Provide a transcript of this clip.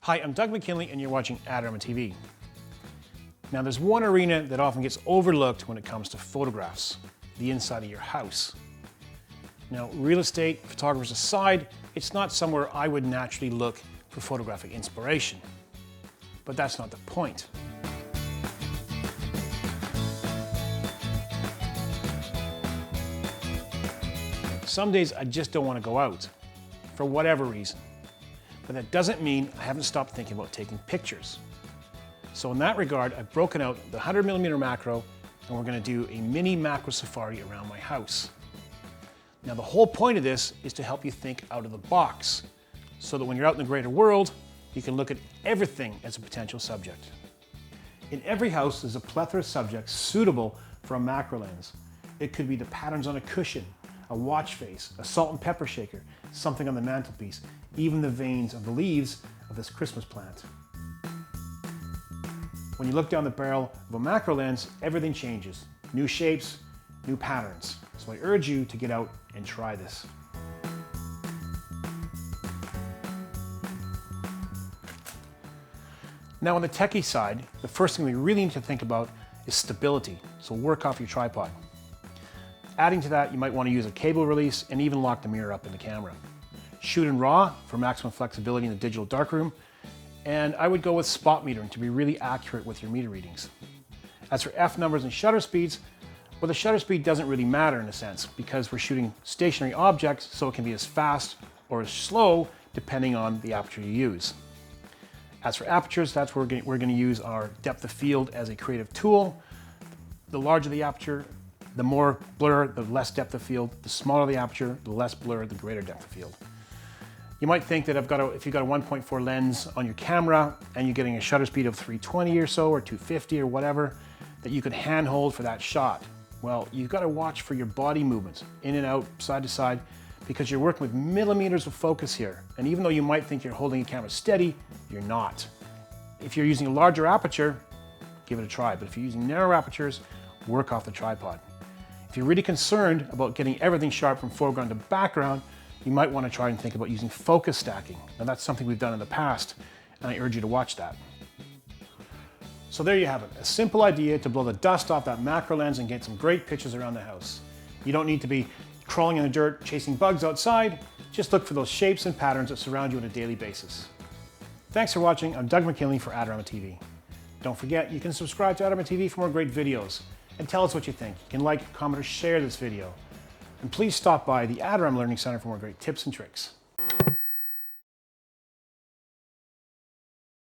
Hi, I'm Doug McKinlay and you're watching Adorama TV. Now there's one arena that often gets overlooked when it comes to photographs, the inside of your house. Now real estate, photographers aside, it's not somewhere I would naturally look for photographic inspiration. But that's not the point. Some days I just don't want to go out, for whatever reason. But that doesn't mean I haven't stopped thinking about taking pictures. So in that regard, I've broken out the 100mm macro and we're going to do a mini macro safari around my house. Now the whole point of this is to help you think out of the box, so that when you're out in the greater world, you can look at everything as a potential subject. In every house, there's a plethora of subjects suitable for a macro lens. It could be the patterns on a cushion, a watch face, a salt and pepper shaker, something on the mantelpiece, even the veins of the leaves of this Christmas plant. When you look down the barrel of a macro lens, everything changes. New shapes, new patterns. So I urge you to get out and try this. Now on the techie side, the first thing we really need to think about is stability. So work off your tripod. Adding to that, you might want to use a cable release and even lock the mirror up in the camera. Shoot in RAW for maximum flexibility in the digital darkroom, and I would go with spot metering to be really accurate with your meter readings. As for f numbers and shutter speeds, well, the shutter speed doesn't really matter in a sense because we're shooting stationary objects, so it can be as fast or as slow depending on the aperture you use. As for apertures, that's where we're going to use our depth of field as a creative tool. The larger the aperture, the more blur, the less depth of field. The smaller the aperture, the less blur, the greater depth of field. You might think that if you've got a 1.4 lens on your camera and you're getting a shutter speed of 320 or so, or 250 or whatever, that you could handhold for that shot. Well, you've got to watch for your body movements, in and out, side to side, because you're working with millimeters of focus here. And even though you might think you're holding your camera steady, you're not. If you're using a larger aperture, give it a try. But if you're using narrow apertures, work off the tripod. If you're really concerned about getting everything sharp from foreground to background, you might want to try and think about using focus stacking. Now that's something we've done in the past, and I urge you to watch that. So there you have it, a simple idea to blow the dust off that macro lens and get some great pictures around the house. You don't need to be crawling in the dirt, chasing bugs outside. Just look for those shapes and patterns that surround you on a daily basis. Thanks for watching. I'm Doug McKinlay for Adorama TV. Don't forget, you can subscribe to Adorama TV for more great videos. And tell us what you think. You can like, comment, or share this video. And please stop by the Adorama Learning Center for more great tips and tricks.